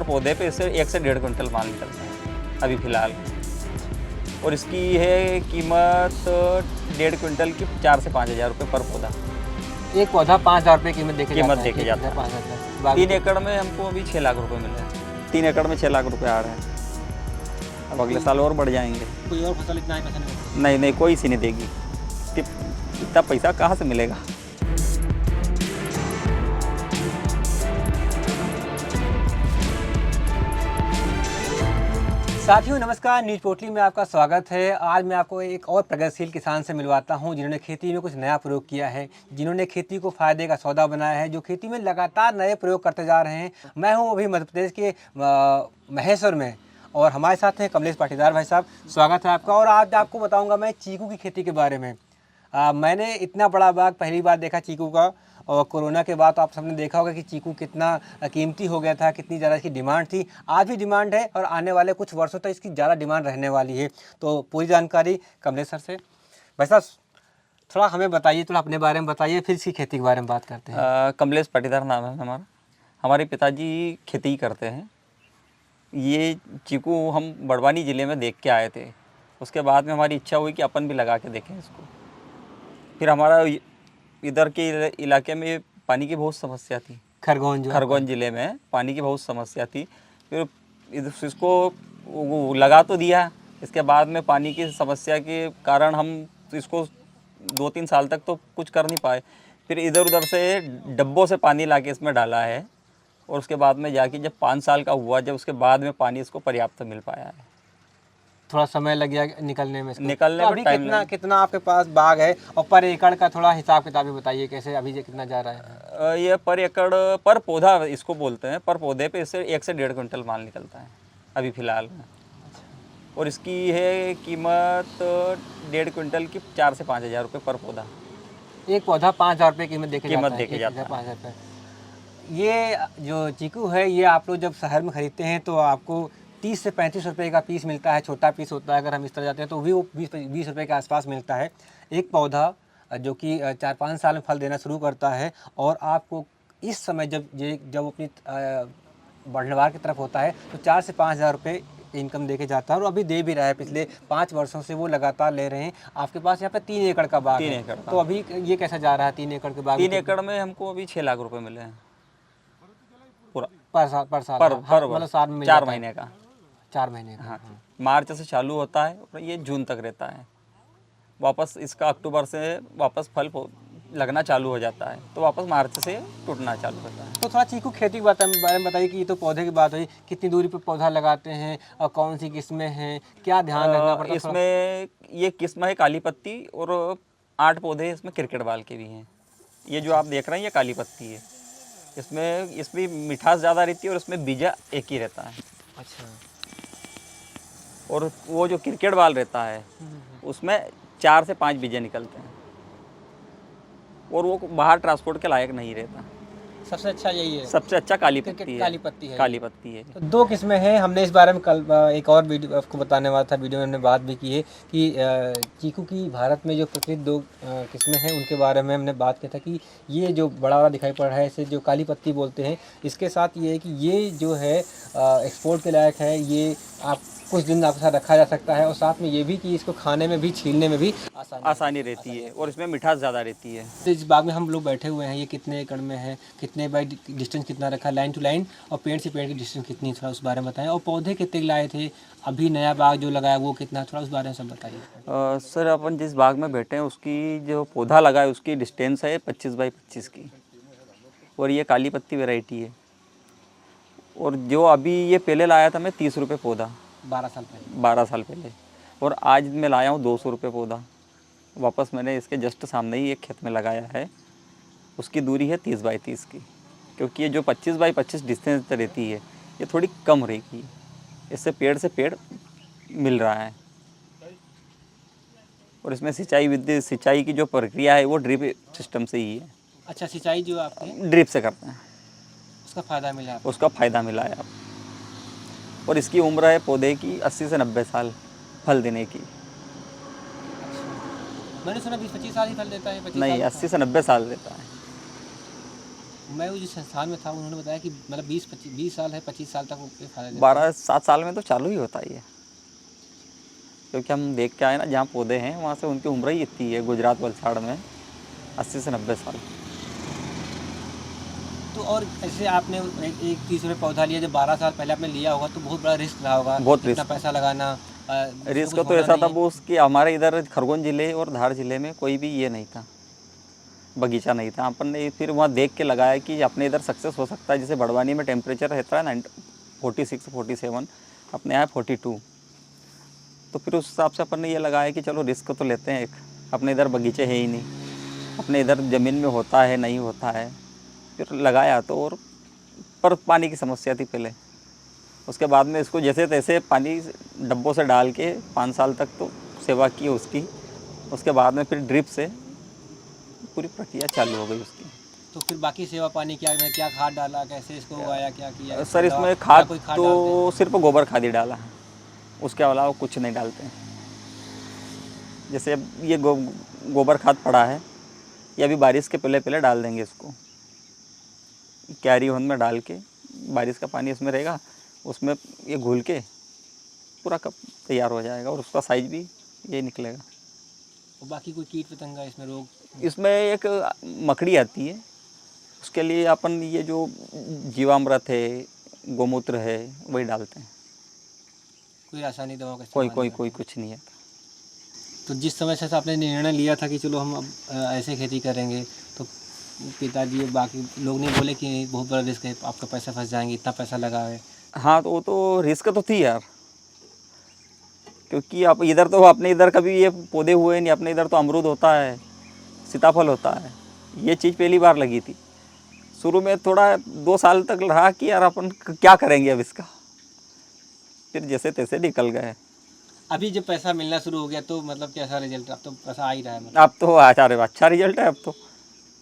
पौधे पे इससे 1 से 1.5 क्विंटल माल निकलता है अभी फ़िलहाल। और इसकी है कीमत 1.5 क्विंटल की 4 से 5 हज़ार रुपये पर पौधा। एक पौधा 5,000 रुपये कीमत देखे कीमत जाता है। देखे जाता है। 5,000। 3 एकड़ में हमको अभी 6 लाख रुपए मिले हैं। 3 एकड़ में 6 लाख रुपए आ रहे हैं। अब अगले साल और बढ़ जाएंगे। कोई और फसल इतना ही पैसा नहीं होता। नहीं नहीं, कोई सी नहीं देगी। इतना पैसा कहाँ से मिलेगा। साथियों नमस्कार, न्यूज पोर्टली में आपका स्वागत है। आज मैं आपको एक और प्रगतिशील किसान से मिलवाता हूं जिन्होंने खेती में कुछ नया प्रयोग किया है, जिन्होंने खेती को फायदे का सौदा बनाया है, जो खेती में लगातार नए प्रयोग करते जा रहे हैं। मैं हूं अभी मध्य प्रदेश के महेश्वर में और हमारे साथ हैं कमलेश पाटीदार भाई साहब। स्वागत है आपका। और आज आपको बताऊँगा मैं चीकू की खेती के बारे में। मैंने इतना बड़ा बाग पहली बार देखा चीकू का, और कोरोना के बाद तो आप सबने देखा होगा कि चीकू कितना कीमती हो गया था, कितनी ज़्यादा इसकी डिमांड थी। आज भी डिमांड है और आने वाले कुछ वर्षों तक इसकी ज़्यादा डिमांड रहने वाली है। तो पूरी जानकारी कमलेश सर से। भाई साहब थोड़ा हमें बताइए, थोड़ा अपने बारे में बताइए, फिर इसकी खेती के बारे में बात करते हैं। कमलेश पाटीदार नाम है हमारा। हमारे पिताजी खेती ही करते हैं। ये चीकू हम बड़वानी ज़िले में देख के आए थे। उसके बाद में हमारी इच्छा हुई कि अपन भी लगा के देखें इसको। फिर हमारा इधर के इलाके में पानी की बहुत समस्या थी। खरगोन ज़िले में पानी की बहुत समस्या थी। फिर इसको वो लगा तो दिया। इसके बाद में पानी की समस्या के कारण हम इसको 2-3 साल तक तो कुछ कर नहीं पाए। फिर इधर उधर से डब्बों से पानी लाके इसमें डाला है और उसके बाद में जाके जब 5 साल का हुआ, जब उसके बाद में पानी इसको पर्याप्त मिल पाया है। थोड़ा समय लग गया निकलने में इसको। निकलने तो में अभी टाइम कितना आपके पास बाग है और पर एकड़ का थोड़ा हिसाब किताब भी बताइए, कैसे अभी ये कितना जा रहा है? ये पर एकड़ पर पौधा इसको बोलते हैं। पर पौधे पे इससे 1 से 1.5 क्विंटल माल निकलता है अभी फ़िलहाल में। और इसकी है कीमत 1.5 क्विंटल की 4 से 5 हज़ार रुपये पर पौधा। एक पौधा 5,000 रुपये कीमत देखे जाता है। देखे जाता है। 5,000 रुपये। ये जो चीकू है, ये आप लोग जब शहर में ख़रीदते हैं तो आपको 30 से 35 रुपये का पीस मिलता है। छोटा पीस होता है, अगर हम इस तरह जाते हैं तो भी वो 20 रुपये के आसपास मिलता है। एक पौधा जो कि 4-5 साल में फल देना शुरू करता है। और आपको इस समय जब अपनी बढ़नवार की तरफ होता है तो 4 से 5 हज़ार रुपये इनकम देके जाता है और अभी दे भी रहा है। पिछले 5 वर्षों से वो लगातार ले रहे हैं। आपके पास यहाँ पे 3 एकड़ का बाग है। 3 एकड़ तो अभी ये कैसा जा रहा है 3 एकड़ के बाग? 3 एकड़ में हमको अभी 6 लाख रुपए मिले हैं पूरा पर साल मतलब साल में 4 महीने का। 4 महीने का। हाँ, मार्च से चालू होता है और ये जून तक रहता है। वापस इसका अक्टूबर से वापस फल लगना चालू हो जाता है, तो वापस मार्च से टूटना चालू होता है। तो थोड़ा चीकू खेती के बारे में बताइए कि ये तो पौधे की बात हुई, कितनी दूरी पर पौधा लगाते हैं और कौन सी किस्में हैं, क्या ध्यान रखना पड़ता है? इसमें ये किस्म है काली पत्ती और 8 पौधे इसमें क्रिकेट बाल के भी हैं। ये जो आप देख रहे हैं ये काली पत्ती है। इसमें मिठास ज़्यादा रहती है और इसमें बीजा एक ही रहता है। अच्छा। और वो जो क्रिकेट बाल रहता है उसमें 4 से 5 बीजे निकलते हैं और वो बाहर ट्रांसपोर्ट के लायक नहीं रहता। सबसे अच्छा यही है। सबसे अच्छा काली पत्ती है। काली पत्ती है। तो 2 किस्में हैं। हमने इस बारे में कल एक और वीडियो आपको बताने वाला था, वीडियो में हमने बात भी की है कि चीकू की भारत में जो प्रचलित 2 किस्में हैं उनके बारे में हमने बात किया था कि ये जो बड़ा वाला दिखाई पड़ रहा है इसे जो काली पत्ती बोलते हैं। इसके साथ ये है कि ये जो है एक्सपोर्ट के लायक है। ये आप कुछ दिन आपके साथ रखा जा सकता है और साथ में ये भी कि इसको खाने में भी, छीलने में भी आसानी रहती है और इसमें मिठास ज़्यादा रहती है। तो इस बाग में हम लोग बैठे हुए हैं, ये कितने एकड़ में है, कितने बाई डिस्टेंस कितना रखा, लाइन टू लाइन, और पेड़ से पेड़ की डिस्टेंस कितनी, थोड़ा उस बारे में बताएं। और पौधे कितने लाए थे, अभी नया बाग जो लगाया वो कितना, थोड़ा उस बारे में सब बताइए। सर अपन जिस बाग में बैठे हैं उसकी जो पौधा लगा है उसकी डिस्टेंस है 25 बाई 25 की और ये काली पत्ती वेराइटी है। और जो अभी ये पहले लाया था मैं 30 रुपये पौधा 12 साल पहले और आज मैं लाया हूँ 200 रुपये पौधा। वापस मैंने इसके जस्ट सामने ही एक खेत में लगाया है। उसकी दूरी है 30 बाई 30 की, क्योंकि ये जो 25 बाई 25 डिस्टेंस रहती है ये थोड़ी कम रहेगी। इससे पेड़ से पेड़ मिल रहा है और इसमें सिंचाई की जो प्रक्रिया है वो ड्रिप सिस्टम से ही है। अच्छा, सिंचाई जो आपने ड्रिप से करते हैं उसका फ़ायदा मिला आपको? उसका फ़ायदा मिला है आप। और इसकी उम्र है पौधे की 80 से 90 साल फल देने की। मैंने सुना 20-25 साल ही फल देता है। 25 नहीं, साल 80 से 90 साल देता है। मैं वो जिस संस्थान में था उन्होंने बताया कि मतलब 20 साल है, 25 साल तक वो पे फायदा देता है। 12-7 साल में तो चालू ही होता है ये, क्योंकि हम देख के आए ना जहाँ पौधे हैं वहाँ से उनकी उम्र ही इतनी है गुजरात वलसाड़ में 80 से 90 साल। तो और ऐसे आपने एक 30 रुपये पौधा लिया, जब 12 साल पहले आपने लिया होगा तो बहुत बड़ा रिस्क रहा होगा, बहुत इतना रिस्क। पैसा लगाना, उसमें रिस्क कुछ तो होना ऐसा था नहीं। वो उसकी हमारे इधर खरगोन ज़िले और धार ज़िले में कोई भी ये नहीं था, बगीचा नहीं था। अपन ने फिर वहाँ देख के लगाया कि अपने इधर सक्सेस हो सकता है। जैसे बड़वानी में टेम्परेचर रहता है 46-47, अपने यहाँ 42। तो फिर उस हिसाब से अपन ने ये लगाया कि चलो रिस्क तो लेते हैं एक, अपने इधर बगीचे है ही नहीं, अपने इधर ज़मीन में होता है नहीं होता है। फिर लगाया तो, और पर पानी की समस्या थी पहले। उसके बाद में इसको जैसे तैसे पानी डब्बों से डाल के 5 साल तक तो सेवा की उसकी। उसके बाद में फिर ड्रिप से पूरी प्रक्रिया चालू हो गई उसकी। तो फिर बाकी सेवा पानी क्या, मैं क्या खाद डाला, कैसे इसको उगाया, क्या किया, सर इसमें दवा इसमें क्या खाद कोई खाद डालते हैं? तो सिर्फ गोबर खाद ही डाला है, उसके अलावा कुछ नहीं डालते हैं। जैसे अब ये गोबर खाद पड़ा है, ये अभी बारिश के पहले पहले डाल देंगे इसको, कैरी होन में डाल के। बारिश का पानी इसमें रहेगा, उसमें ये घुल के पूरा कप तैयार हो जाएगा और उसका साइज भी ये निकलेगा। और बाकी कोई कीट पतंगा इसमें रोग? इसमें एक मकड़ी आती है, उसके लिए अपन ये जो जीवामृत है, गोमूत्र है, वही डालते हैं। कोई रासायनिक दवाओं का कोई इस्तेमाल कोई नहीं कोई करते? कुछ नहीं है। तो जिस समय से आपने निर्णय लिया था कि चलो हम अब ऐसे खेती करेंगे, तो पिताजी और बाकी लोग नहीं बोले कि बहुत बड़ा रिस्क है, आपका पैसा फंस जाएंगे, इतना पैसा लगा है? हाँ तो वो तो रिस्क तो थी यार, क्योंकि आप इधर तो अपने इधर कभी ये पौधे हुए नहीं। अपने इधर तो अमरूद होता है, सीताफल होता है, ये चीज़ पहली बार लगी थी। शुरू में थोड़ा 2 साल तक रहा कि यार अपन क्या करेंगे अब इसका, फिर जैसे तैसे निकल गए। अभी जब पैसा मिलना शुरू हो गया तो मतलब कैसा रिजल्ट? अब तो पैसा आ ही रहा है मतलब? अब तो अच्छा रिजल्ट है अब तो।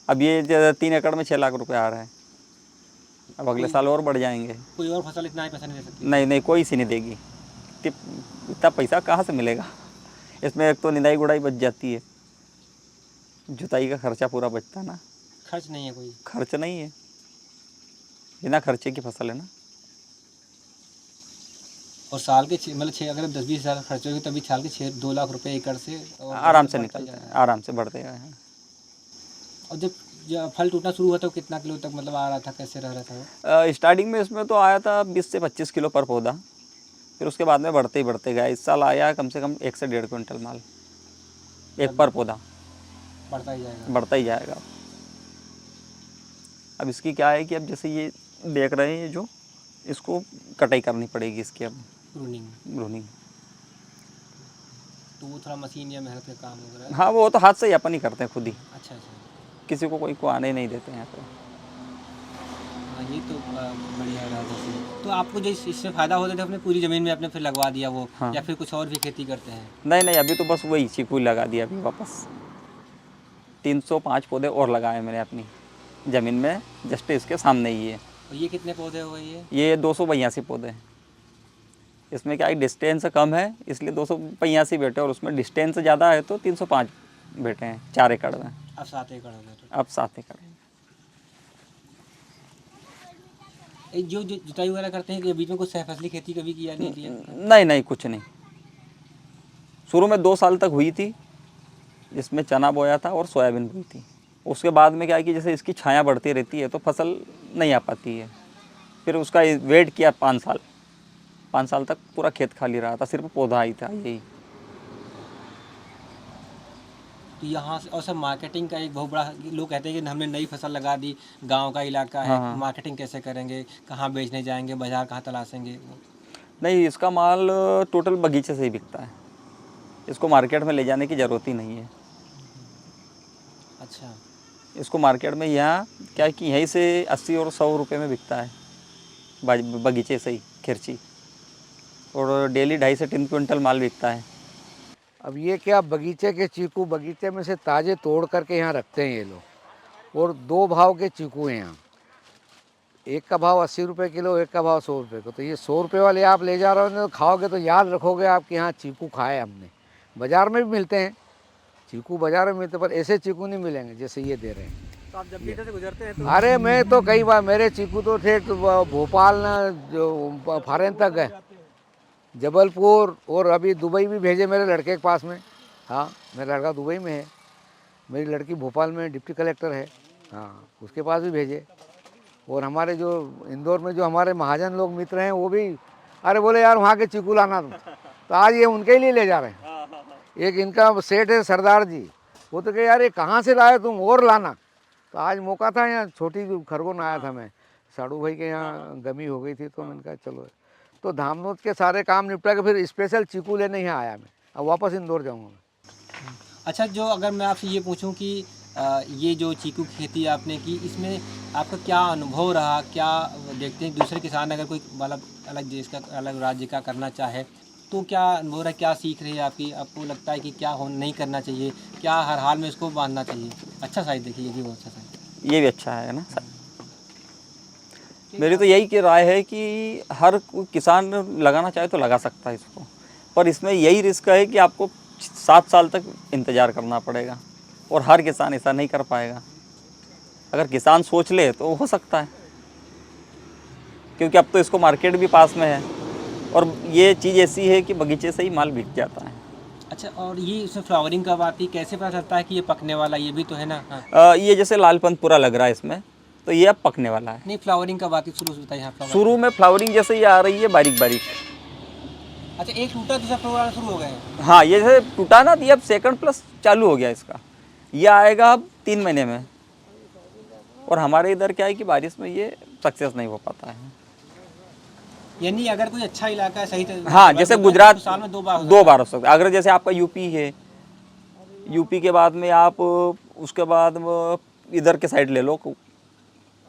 अब ये 3 एकड़ में 6 लाख रुपए आ रहे हैं। अब अगले कोई साल और बढ़ जाएंगे। कोई और फसल इतना ही पैसा नहीं दे सकती? नहीं नहीं, कोई सी नहीं देगी। इतना पैसा कहाँ से मिलेगा। इसमें एक तो निदाई गुड़ाई बच जाती है, जुताई का खर्चा पूरा बचता है ना। खर्च नहीं है कोई? खर्च नहीं है, बिना खर्चे की फसल है ना। और साल के मतलब 6, अगर 10-20 हज़ार खर्च होगी तभी साल के 6-2 लाख रुपए एकड़ से और आराम से बढ़ता ही निकलते जा हैं, रहा है। आराम से बढ़ते गए हैं। और जब फल टूटना शुरू हुआ तो कितना किलो तक मतलब आ रहा था, कैसे रह रहा था वो? स्टार्टिंग में इसमें तो आया था 20 से 25 किलो पर पौधा। फिर उसके बाद में बढ़ते ही बढ़ते गया। इस साल आया कम से कम 1 से 1.5 क्विंटल माल, एक पर पौधा। बढ़ता ही जाएगा? बढ़ता ही जाएगा। अब इसकी क्या है कि अब जैसे ये देख रहे हैं, ये जो इसको कटाई करनी पड़ेगी इसकी अब, प्रूनिंग। रूनिंग। तो वो थोड़ा मशीन या मेहनत का काम हो रहा है? हाँ वो तो हाथ से ही अपन ही करते हैं खुद ही, अच्छा अच्छा। किसी को कोई को आने नहीं देते हैं यहाँ पे। हाँ ये तो बढ़िया रहा जैसे। तो आपको जो इससे फ़ायदा होता था अपने पूरी ज़मीन में आपने फिर लगवा दिया वो, हाँ। या फिर कुछ और भी खेती करते हैं? नहीं नहीं, अभी तो बस वही चीकू लगा दिया अभी वापस। 305 पौधे और लगाए मैंने अपनी ज़मीन में, जस्ट इसके सामने ही है। और ये कितने पौधे हो गए ये 282 पौधे हैं। इसमें क्या है, डिस्टेंस कम है इसलिए 282 बैठे, और उसमें डिस्टेंस ज़्यादा है तो 305 बैठे हैं 4 एकड़ में। अब 7 एकड़ हो गए? अब 7 एकड़ है। जो जो जुताई वगैरह करते हैं कि बीच में कुछ सहफसली खेती कभी किया नहीं किया? नहीं नहीं, कुछ नहीं। शुरू में 2 साल तक हुई थी, जिसमें चना बोया था और सोयाबीन बोई थी। उसके बाद में क्या है कि जैसे इसकी छाया बढ़ती रहती है तो फसल नहीं आ पाती है। फिर उसका वेट किया 5 साल। 5 साल तक पूरा खेत खाली रहा था, सिर्फ पौधा ही था यही। तो यहाँ से और सब मार्केटिंग का एक बहुत बड़ा, लोग कहते हैं कि हमने नई फसल लगा दी, गांव का इलाका है, हाँ। मार्केटिंग कैसे करेंगे, कहाँ बेचने जाएंगे, बाजार कहाँ तलाशेंगे? नहीं, इसका माल टोटल बगीचे से ही बिकता है, इसको मार्केट में ले जाने की ज़रूरत ही नहीं है। अच्छा। इसको मार्केट में यहाँ क्या है कि यहीं से 80 और 100 रुपये में बिकता है, बगीचे से ही खिरची। और डेली 2.5 से 3 क्विंटल माल बिकता है। अब ये क्या, बगीचे के चीकू बगीचे में से ताज़े तोड़ करके यहाँ रखते हैं ये लोग। और 2 भाव के चीकू हैं यहाँ, एक का भाव 80 रुपये किलो, एक का भाव 100 रुपये को। तो ये 100 रुपये वाले आप ले जा रहे हो तो खाओगे तो याद रखोगे आपके यहाँ चीकू खाए हमने। बाज़ार में भी मिलते हैं चीकू, बाज़ार में मिलते, पर ऐसे चीकू नहीं मिलेंगे जैसे ये दे रहे हैं। तो आप जब भी इधर से गुजरते हैं तो अरे मैं तो कई बार मेरे चीकू तो थे तो भोपाल ना जो फॉरेन तक गए, जबलपुर, और अभी दुबई भी भेजे मेरे लड़के के पास में। हाँ, मेरा लड़का दुबई में है, मेरी लड़की भोपाल में डिप्टी कलेक्टर है। हाँ, उसके पास भी भेजे। और हमारे जो इंदौर में जो हमारे महाजन लोग मित्र हैं वो भी, अरे बोले यार वहाँ के चीकू लाना तुम, तो आज ये उनके लिए ले जा रहे हैं। एक इनका सेठ है सरदार जी, वो तो कहे यार ये कहाँ से लाए तुम और लाना। तो आज मौका था, यहाँ छोटी खरगोन आया था मैं, साड़ू भाई के यहाँ गमी हो गई थी तो मैंने कहा चलो, तो धामनोद के सारे काम निपटा के फिर स्पेशल चीकू लेने यहाँ आया मैं। अब वापस इंदौर जाऊँगा मैं। अच्छा, जो अगर मैं आपसे ये पूछूं कि ये जो चीकू की खेती आपने की, इसमें आपका क्या अनुभव रहा, क्या देखते हैं दूसरे किसान अगर कोई मतलब अलग देश का, अलग राज्य का करना चाहे तो क्या अनुभव रहा, क्या सीख रही है आपकी, आपको लगता है कि क्या हो नहीं करना चाहिए, क्या हर हाल में इसको बांधना चाहिए? अच्छा साइड देखिए, ये भी बहुत अच्छा साइड। ये भी अच्छा है ना सर। मेरी तो यही की राय है कि हर कोई किसान लगाना चाहे तो लगा सकता है इसको, पर इसमें यही रिस्क है कि आपको 7 साल तक इंतज़ार करना पड़ेगा, और हर किसान ऐसा नहीं कर पाएगा। अगर किसान सोच ले तो हो सकता है, क्योंकि अब तो इसको मार्केट भी पास में है, और ये चीज़ ऐसी है कि बगीचे से ही माल बिक जाता है। अच्छा, और ये इसमें फ्लावरिंग कब आती है, कैसे पता चलता है कि ये पकने वाला, ये भी तो है ना? हाँ। ये जैसे लालपन पूरा लग रहा है इसमें, तो ये अब पकने वाला है। नहीं, फ्लावरिंग कब आती है, शुरू से बताइए। हाँ, फ्लावरिंग। शुरू में फ्लावरिंग जैसे ये आ रही है बारीक बारीक। अच्छा, एक टूटा दूसरा फ्लावर शुरू हो गए हैं। हाँ, ये जैसे टूटा ना, तो ये अब सेकंड प्लस चालू हो गया इसका, ये आएगा अब 3 महीने में। और हमारे इधर क्या है कि बारिश में ये सक्सेस नहीं हो पाता है। यानी अगर कोई अच्छा इलाका है, सही हाँ, जैसे गुजरात साल में 2 बार दो बार हो सकता है। अगर जैसे आपका यूपी है, यूपी के बाद में आप उसके बाद इधर के साइड ले लो,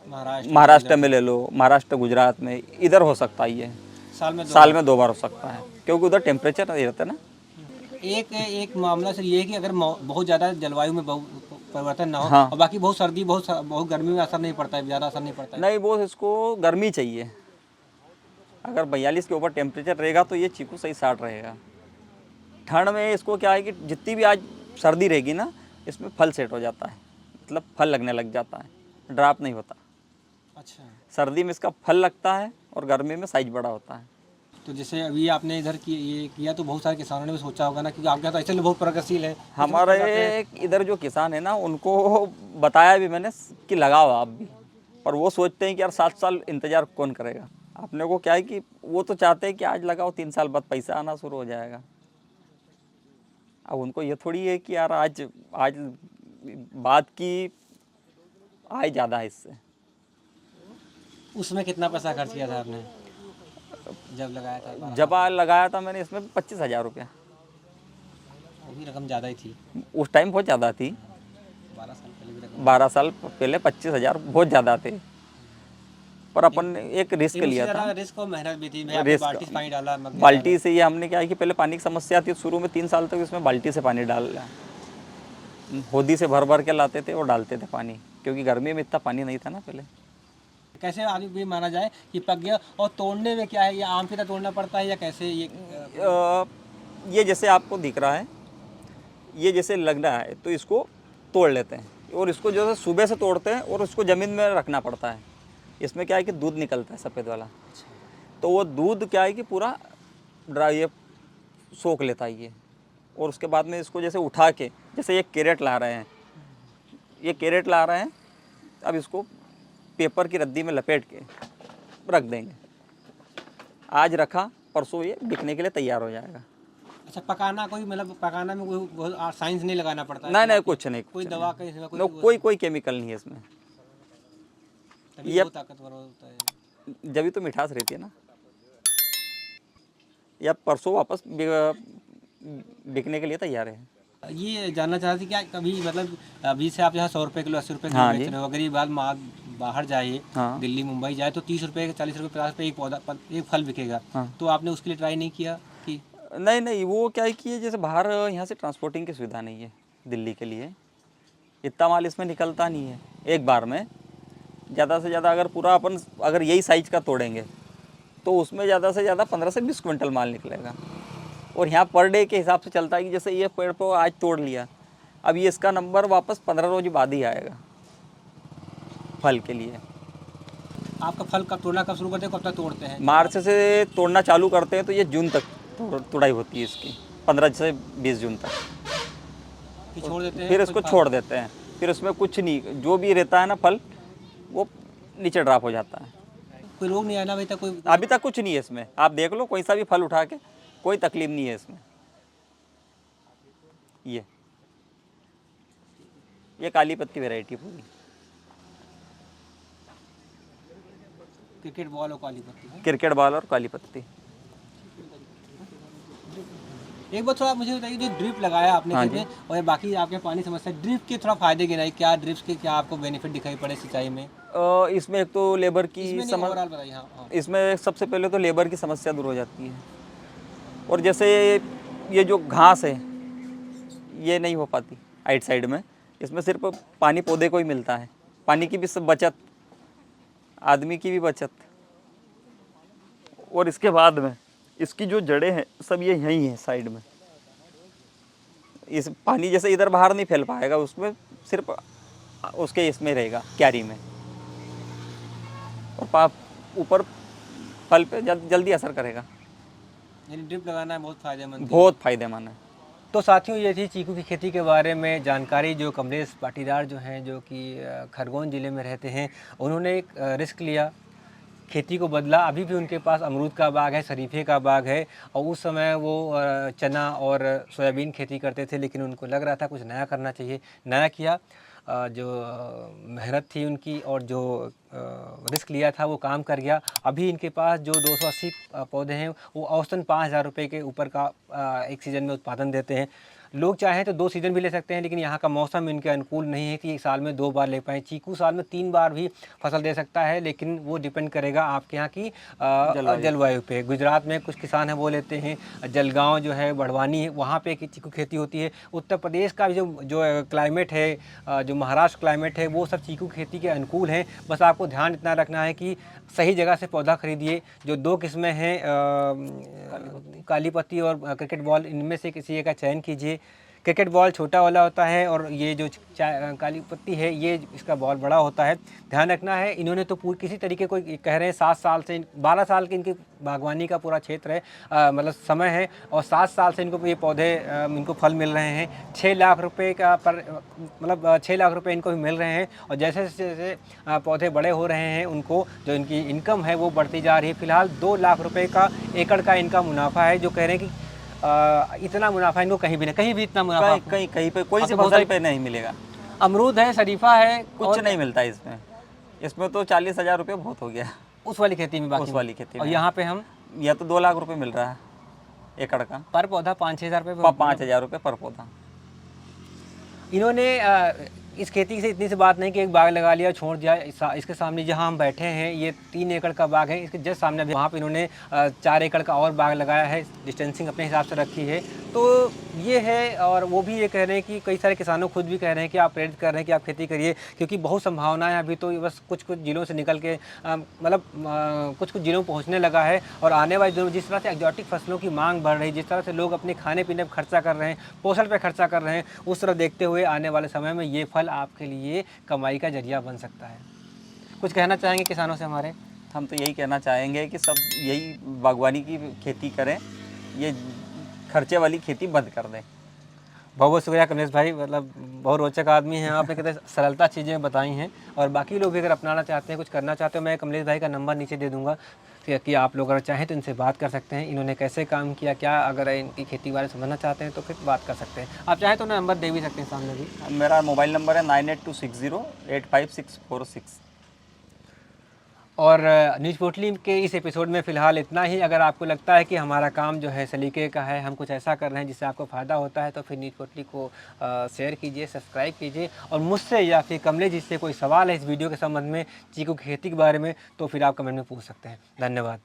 महाराष्ट्र में ले लो, महाराष्ट्र गुजरात में, इधर हो सकता है ये साल में 2 बार हो सकता है, क्योंकि उधर टेम्परेचर नहीं रहता ना। एक मामला सर ये है कि अगर बहुत ज़्यादा जलवायु में परिवर्तन ना हो, हाँ। और बाकी बहुत सर्दी, बहुत गर्मी में असर नहीं पड़ता है, ज़्यादा असर नहीं पड़ता है। नहीं, वो इसको गर्मी चाहिए। अगर 42 के ऊपर टेम्परेचर रहेगा तो ये चीकू सही साट रहेगा। ठंड में इसको क्या है कि जितनी भी आज सर्दी रहेगी ना, इसमें फल सेट हो जाता है, मतलब फल लगने लग जाता है, ड्राप नहीं होता। अच्छा, सर्दी में इसका फल लगता है और गर्मी में साइज बड़ा होता है। तो जैसे अभी आपने इधर ये किया तो बहुत सारे किसानों ने भी सोचा होगा ना, क्योंकि आपके तो ऐसे में बहुत प्रगतिशील है। हमारे इधर जो किसान है ना, उनको बताया भी मैंने कि लगाओ आप भी, पर वो सोचते हैं कि यार 7 साल इंतज़ार कौन करेगा। अपने को क्या है कि वो तो चाहते हैं कि आज लगाओ 3 साल बाद पैसा आना शुरू हो जाएगा। अब उनको ये थोड़ी है कि यार आज बात की आय ज़्यादा है इससे। उसमें कितना पैसा खर्च किया था आपने जब लगाया था? जब लगाया था मैंने इसमें 25,000 रुपया। वो भी रकम ज़्यादा ही थी, उस टाइम बहुत ज़्यादा थी। 12 साल पहले भी रकम। 12 साल पहले 25,000 बहुत ज़्यादा थे, पर अपन ने एक रिस्क लिया था। रिस्क और मेहनत भी थी। मैं आपने बाल्टी से पानी डाला, मग में बाल्टी से, ये हमने क्या है कि पहले पानी की समस्या थी शुरू में 3 साल तक, इसमें बाल्टी से पानी डाला, होदी से भर भर के लाते थे और डालते थे पानी, क्योंकि गर्मी में इतना पानी नहीं था ना पहले। कैसे आदमी भी माना जाए कि पक गया? और तोड़ने में क्या है, ये आम की तरह तोड़ना पड़ता है या कैसे? ये जैसे आपको दिख रहा है, ये जैसे लग रहा है, तो इसको तोड़ लेते हैं, और इसको जो है सुबह से तोड़ते हैं और उसको ज़मीन में रखना पड़ता है। इसमें क्या है कि दूध निकलता है सफ़ेद वाला, तो वो दूध क्या है कि पूरा ड्राई ये सोख लेता है ये। और उसके बाद में इसको जैसे उठा के, जैसे ये कैरेट ला रहे हैं, ये कैरेट ला रहे हैं, अब इसको पेपर की रद्दी में लपेट के रख देंगे। आज रखा, परसों ये बिकने के लिए तैयार हो जाएगा। अच्छा, पकाना कोई मतलब पकाना में कोई साइंस नहीं लगाना पड़ता है? नहीं, कुछ नहीं, कोई दवा का इसमें कोई केमिकल नहीं है इसमें। ये ताकतवर होता है, जब भी तो मिठास रहती है ना। या परसों वापस बिकने के लिए तैयार है। ये जानना चाहते थे क्या कभी मतलब अभी से आप यहाँ 100 रुपये किलो, 80 रुपये किलो हाँ बेच रहे हो, अगर ये बात बाहर जाए, हाँ। दिल्ली मुंबई जाए तो 30 रुपये, 40 रुपये, 50 रुपये एक पौधा, एक फल बिकेगा। हाँ। तो आपने उसके लिए ट्राई नहीं किया कि? नहीं, वो क्या है कि जैसे बाहर यहाँ से ट्रांसपोर्टिंग की सुविधा नहीं है दिल्ली के लिए, इतना माल इसमें निकलता नहीं है एक बार में। ज़्यादा से ज़्यादा अगर पूरा अपन अगर यही साइज का तोड़ेंगे तो उसमें ज़्यादा से ज़्यादा 15 से 20 क्विंटल माल निकलेगा। और यहाँ पर डे के हिसाब से चलता है कि जैसे ये पेड़ को आज तोड़ लिया, अब ये इसका नंबर वापस 15 रोज बाद ही आएगा। फल के लिए। आपका फल कब तोड़ना कब शुरू करते हैं, कब तक तोड़ते हैं? मार्च से तोड़ना चालू करते हैं तो ये जून तक तुड़ाई होती है इसकी, 15 से 20 जून तक। फिर छोड़ देते हैं? फिर इसको छोड़ देते हैं, फिर उसमें कुछ नहीं, जो भी रहता है ना फल वो नीचे ड्रॉप हो जाता है। कोई रोग नहीं आया ना अभी तक? कोई अभी तक कुछ नहीं है इसमें, आप देख लो कोई सा भी फल उठा के, कोई तकलीफ नहीं है इसमें। ये काली पत्ती वैरायटी पूरी। क्रिकेट बॉल और काली पत्ती है। क्रिकेट बॉल और काली पत्ती। एक बार थोड़ा मुझे बताइए, जो ड्रिप लगाया आपने हाँ खेत में और बाकी आपके पानी समस्या, ड्रिप के थोड़ा फायदे गिनाई, क्या ड्रिप्स के क्या आपको बेनिफिट दिखाई पड़े सिंचाई में? इसमें एक तो लेबर की ओवरऑल बताइए। हाँ हाँ। इसमें सबसे पहले तो लेबर की समस्या दूर हो जाती है। और जैसे ये जो घास है ये नहीं हो पाती आइट साइड में, इसमें सिर्फ पानी पौधे को ही मिलता है, पानी की भी सब बचत, आदमी की भी बचत। और इसके बाद में इसकी जो जड़ें हैं सब ये यहीं हैं साइड में, इस पानी जैसे इधर बाहर नहीं फैल पाएगा, उसमें सिर्फ उसके इसमें रहेगा क्यारी में, और ऊपर फल पे जल्दी असर करेगा। यानी ड्रिप लगाना बहुत फायदेमंद है। बहुत फायदेमंद है। तो साथियों, ये थी चीकू की खेती के बारे में जानकारी जो कमलेश पाटीदार जो हैं, जो कि खरगोन ज़िले में रहते हैं। उन्होंने एक रिस्क लिया, खेती को बदला। अभी भी उनके पास अमरूद का बाग है, शरीफे का बाग है, और उस समय वो चना और सोयाबीन खेती करते थे, लेकिन उनको लग रहा था कुछ नया करना चाहिए। नया किया, जो मेहनत थी उनकी और जो रिस्क लिया था वो काम कर गया। अभी इनके पास जो 280 पौधे हैं वो औसतन 5,000 रुपये के ऊपर का एक सीज़न में उत्पादन देते हैं। लोग चाहें तो 2 सीज़न भी ले सकते हैं, लेकिन यहाँ का मौसम इनके अनुकूल नहीं है कि एक साल में 2 बार ले पाएँ। चीकू साल में 3 बार भी फसल दे सकता है, लेकिन वो डिपेंड करेगा आपके यहाँ की जलवायु पे। गुजरात में कुछ किसान हैं वो लेते हैं, जलगांव जो है, बढ़वानी है, वहाँ पे चीकू खेती होती है। उत्तर प्रदेश का जो क्लाइमेट है, जो महाराष्ट्र क्लाइमेट है, वो सब चीकू खेती के अनुकूल हैं। बस आपको ध्यान इतना रखना है कि सही जगह से पौधा खरीदिए। जो 2 किस्में हैं, काली पत्ती और क्रिकेट बॉल, इनमें से किसी एक का चयन कीजिए। क्रिकेट बॉल छोटा वाला होता है और ये जो काली पत्ती है ये इसका बॉल बड़ा होता है। ध्यान रखना है। इन्होंने तो पूरी किसी तरीके को कह रहे हैं 7 साल से 12 साल की इनकी बागवानी का पूरा क्षेत्र है, मतलब समय है, और 7 साल से इनको ये पौधे इनको फल मिल रहे हैं। 6 लाख रुपए का मतलब 6 लाख रुपए इनको भी मिल रहे हैं। और जैसे जैसे पौधे बड़े हो रहे हैं, उनको जो इनकी इनकम है वो बढ़ती जा रही है। फिलहाल 2 लाख रुपए का एकड़ का इनका मुनाफा है। जो कह रहे हैं कि इतना मुनाफा इनको कहीं भी नहीं, कहीं भी इतना मुनाफा कहीं पे कोई सी फसल पे नहीं मिलेगा। अमरूद है, शरीफा है, कुछ नहीं मिलता इसमें तो 40,000 रुपये बहुत हो गया उस वाली खेती में, उस वाली खेती और में। यहाँ पे हम या तो 2 लाख रुपए मिल रहा है एकड़ का, पर पौधा 5-6 हज़ार रुपये, 5,000 रुपये पर पौधा। इन्होंने इस खेती से इतनी सी बात नहीं कि एक बाग लगा लिया छोड़ दिया। इसके सामने जहाँ हम बैठे हैं ये 3 एकड़ का बाग है, इसके जस्ट सामने वहाँ पे इन्होंने 4 एकड़ का और बाग लगाया है। डिस्टेंसिंग अपने हिसाब से रखी है। तो ये है, और वो भी ये कह रहे हैं कि कई सारे किसानों खुद भी कह रहे हैं कि आप प्रेरित कर रहे हैं कि आप खेती करिए, क्योंकि बहुत संभावना है। अभी तो बस कुछ जिलों से निकल के मतलब कुछ जिलों में पहुँचने लगा है, और आने वाले दिनों जिस तरह से एक्जॉटिक फसलों की मांग बढ़ रही है, जिस तरह से लोग अपने खाने पीने पर खर्चा कर रहे हैं, पोषण पर खर्चा कर रहे हैं, उस तरह देखते हुए आने वाले समय में ये फल आपके लिए कमाई का जरिया बन सकता है। कुछ कहना चाहेंगे किसानों से हमारे? हम तो यही कहना चाहेंगे कि सब यही बागवानी की खेती करें, ये खर्चे वाली खेती बंद कर दें। बहुत बहुत शुक्रिया कमलेश भाई, मतलब बहुत रोचक आदमी हैं आपने, कितने सरलता चीज़ें बताई हैं। और बाकी लोग भी अगर अपनाना चाहते हैं, कुछ करना चाहते हो, मैं कमलेश भाई का नंबर नीचे दे दूंगा कि आप लोग अगर चाहें तो इनसे बात कर सकते हैं। इन्होंने कैसे काम किया, क्या अगर इनकी खेती बारे समझना चाहते हैं तो फिर बात कर सकते हैं। आप चाहें तो नंबर दे भी सकते हैं सामने भी। मेरा मोबाइल नंबर है 9826085646। और न्यूज़ पोटली के इस एपिसोड में फ़िलहाल इतना ही। अगर आपको लगता है कि हमारा काम जो है सलीके का है, हम कुछ ऐसा कर रहे हैं जिससे आपको फ़ायदा होता है, तो फिर न्यूज़ पोटली को शेयर कीजिए, सब्सक्राइब कीजिए। और मुझसे या फिर कमलेश जी से कोई सवाल है इस वीडियो के संबंध में, चीकू की खेती के बारे में, तो फिर आप कमेंट में पूछ सकते हैं। धन्यवाद।